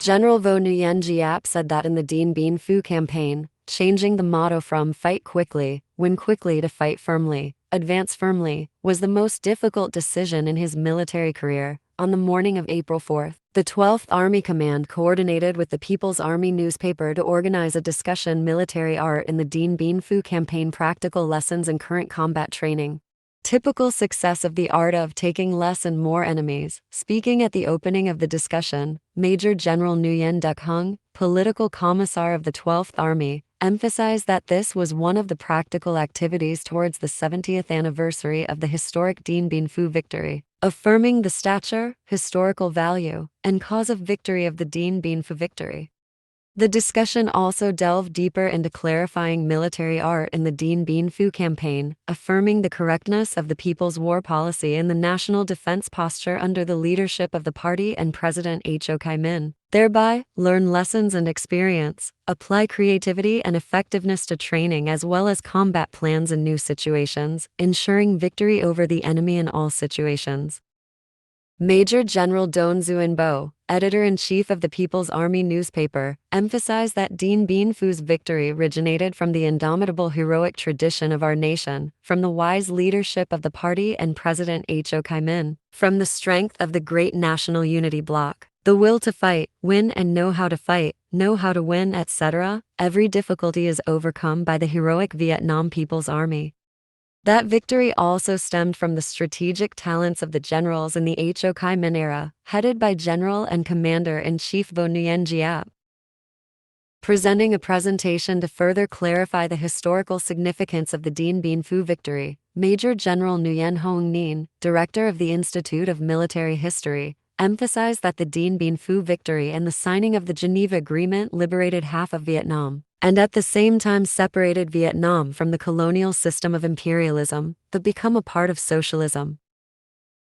General Vo Nguyen Giap said that in the Dien Bien Phu campaign, changing the motto from fight quickly, win quickly to fight firmly, advance firmly, was the most difficult decision in his military career. On the morning of April 4th, the 12th Army Command coordinated with the People's Army newspaper to organize a discussion military art in the Dien Bien Phu campaign practical lessons and current combat training. Typical success of the art of taking less and more enemies. Speaking at the opening of the discussion, Major General Nguyen Duc Hung, political commissar of the 12th Army, emphasized that this was one of the practical activities towards the 70th anniversary of the historic Dien Bien Phu victory, affirming the stature, historical value, and cause of victory of the Dien Bien Phu victory. The discussion also delved deeper into clarifying military art in the Dien Bien Phu campaign, affirming the correctness of the people's war policy and the national defense posture under the leadership of the party and President Ho Chi Minh. Thereby, learn lessons and experience, apply creativity and effectiveness to training as well as combat plans in new situations, ensuring victory over the enemy in all situations. Major General Don Xuan Bo, editor-in-chief of the People's Army newspaper, emphasized that Dien Bien Phu's victory originated from the indomitable heroic tradition of our nation, from the wise leadership of the party and President Ho Chi Minh, from the strength of the great national unity bloc, the will to fight, win and know how to fight, know how to win, etc. Every difficulty is overcome by the heroic Vietnam People's Army. That victory also stemmed from the strategic talents of the generals in the Ho Chi Minh era, headed by General and Commander-in-Chief Vo Nguyen Giap. Presenting a presentation to further clarify the historical significance of the Dien Bien Phu victory, Major General Nguyen Hong Ninh, director of the Institute of Military History, emphasized that the Dien Bien Phu victory and the signing of the Geneva Agreement liberated half of Vietnam, and at the same time separated Vietnam from the colonial system of imperialism, but become a part of socialism.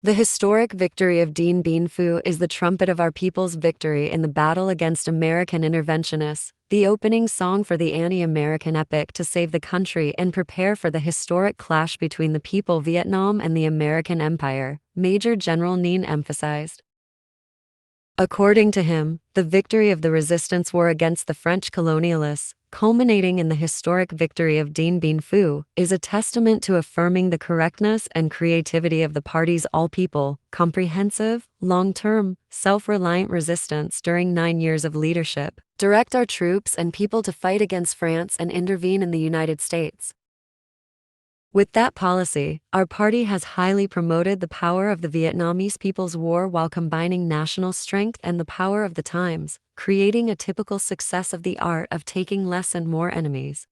The historic victory of Dien Bien Phu is the trumpet of our people's victory in the battle against American interventionists, the opening song for the anti-American epic to save the country and prepare for the historic clash between the people Vietnam and the American Empire, Major General Ninh emphasized. According to him, the victory of the resistance war against the French colonialists, culminating in the historic victory of Dien Bien Phu, is a testament to affirming the correctness and creativity of the party's all-people, comprehensive, long-term, self-reliant resistance during 9 years of leadership. Direct our troops and people to fight against France and intervene in the United States. With that policy, our party has highly promoted the power of the Vietnamese People's War while combining national strength and the power of the times, creating a typical success of the art of taking less and more enemies.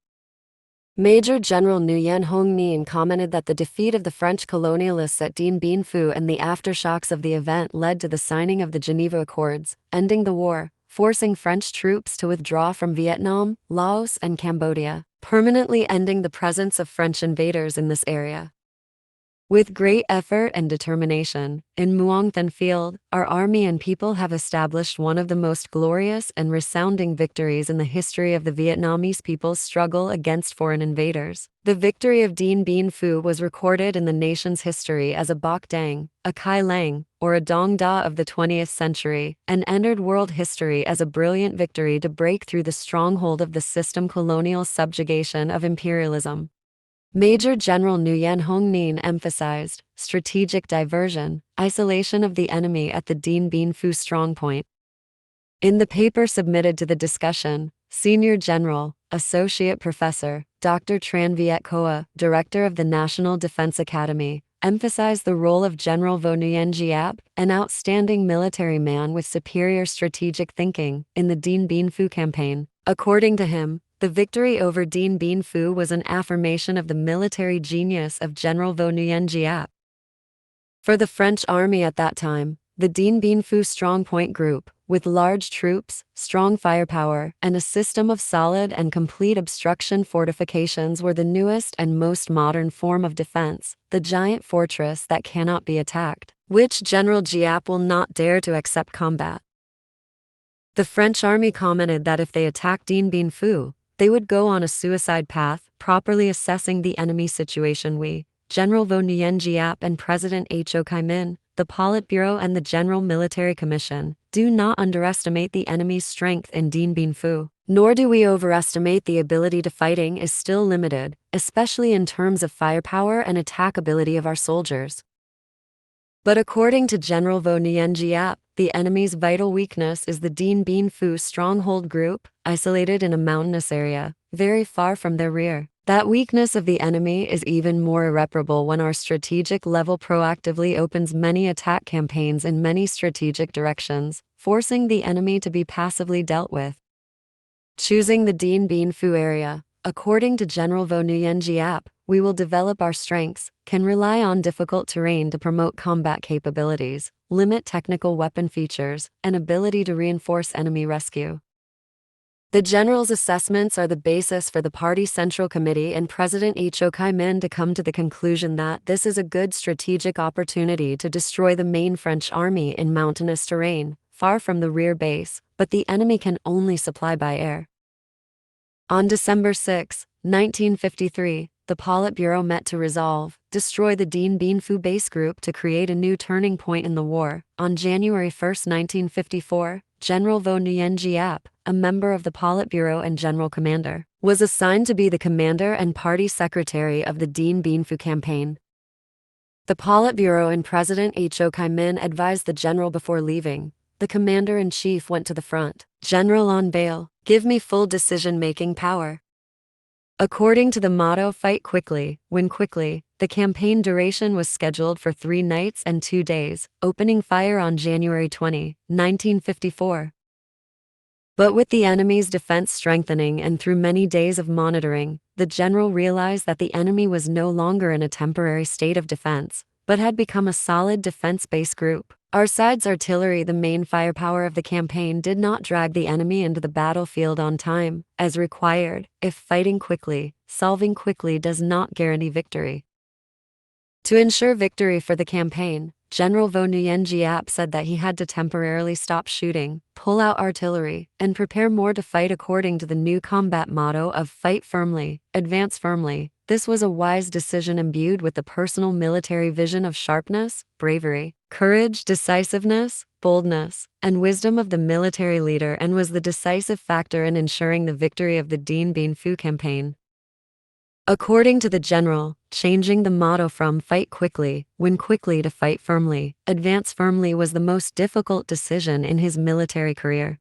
Major General Nguyen Hong Ninh commented that the defeat of the French colonialists at Dien Bien Phu and the aftershocks of the event led to the signing of the Geneva Accords, ending the war, forcing French troops to withdraw from Vietnam, Laos, and Cambodia, permanently ending the presence of French invaders in this area. With great effort and determination, in Muang Thien Field, our army and people have established one of the most glorious and resounding victories in the history of the Vietnamese people's struggle against foreign invaders. The victory of Dien Bien Phu was recorded in the nation's history as a Bac Dang, a Kai Lang, or a Dong Da of the 20th century, and entered world history as a brilliant victory to break through the stronghold of the system colonial subjugation of imperialism. Major General Nguyen Hong Ninh emphasized strategic diversion, isolation of the enemy at the Dien Bien Phu strongpoint. In the paper submitted to the discussion, Senior General, Associate Professor, Dr. Tran Viet Coa, Director of the National Defense Academy, emphasized the role of General Vo Nguyen Giap, an outstanding military man with superior strategic thinking, in the Dien Bien Phu campaign. According to him, the victory over Dien Bien Phu was an affirmation of the military genius of General Vo Nguyen Giap. For the French army at that time, the Dien Bien Phu strongpoint group, with large troops, strong firepower, and a system of solid and complete obstruction fortifications were the newest and most modern form of defense, the giant fortress that cannot be attacked, which General Giap will not dare to accept combat. The French army commented that if they attacked Dien Bien Phu, they would go on a suicide path. Properly assessing the enemy situation, we, General Vo Nguyen Giap and President Ho Chi Minh, the Politburo and the General Military Commission do not underestimate the enemy's strength in Dien Bien Phu. Nor do we overestimate the ability to fighting is still limited, especially in terms of firepower and attack ability of our soldiers. But according to General Vo Nguyen Giap, the enemy's vital weakness is the Dien Bien Phu stronghold group, isolated in a mountainous area, very far from their rear. That weakness of the enemy is even more irreparable when our strategic level proactively opens many attack campaigns in many strategic directions, forcing the enemy to be passively dealt with. Choosing the Dien Bien Phu area. According to General Vo Nguyen Giap, we will develop our strengths, can rely on difficult terrain to promote combat capabilities, limit technical weapon features, and ability to reinforce enemy rescue. The general's assessments are the basis for the party Central Committee and President Ho Chi Minh to come to the conclusion that this is a good strategic opportunity to destroy the main French army in mountainous terrain, far from the rear base, but the enemy can only supply by air. On December 6, 1953, the Politburo met to resolve, destroy the Dien Bien Phu base group to create a new turning point in the war. On January 1, 1954, General Vo Nguyen Giap, a member of the Politburo and General Commander, was assigned to be the commander and party secretary of the Dien Bien Phu campaign. The Politburo and President Ho Chi Minh advised the general before leaving. The commander-in-chief went to the front. General on bail, give me full decision-making power. According to the motto Fight Quickly, Win Quickly, the campaign duration was scheduled for 3 nights and 2 days, opening fire on January 20, 1954. But with the enemy's defense strengthening and through many days of monitoring, the general realized that the enemy was no longer in a temporary state of defense, but had become a solid defense-based group. Our side's artillery, the main firepower of the campaign, did not drag the enemy into the battlefield on time, as required, if fighting quickly, solving quickly does not guarantee victory. To ensure victory for the campaign, General Vo Nguyen Giap said that he had to temporarily stop shooting, pull out artillery, and prepare more to fight according to the new combat motto of Fight Firmly, Advance Firmly. This was a wise decision imbued with the personal military vision of sharpness, bravery, courage, decisiveness, boldness, and wisdom of the military leader, and was the decisive factor in ensuring the victory of the Dien Bien Phu campaign. According to the general, changing the motto from Fight Quickly, Win Quickly to Fight Firmly, Advance Firmly was the most difficult decision in his military career.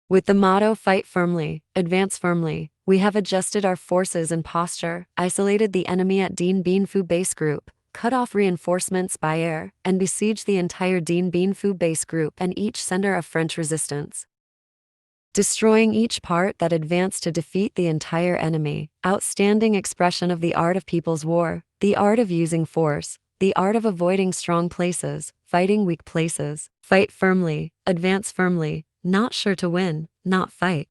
With the motto Fight Firmly, Advance Firmly, we have adjusted our forces and posture, isolated the enemy at Dien Bien Phu base group, cut off reinforcements by air, and besieged the entire Dien Bien Phu base group and each center of French resistance, destroying each part that advanced to defeat the entire enemy. Outstanding expression of the art of people's war, the art of using force, the art of avoiding strong places, fighting weak places. Fight firmly, advance firmly, not sure to win, not fight.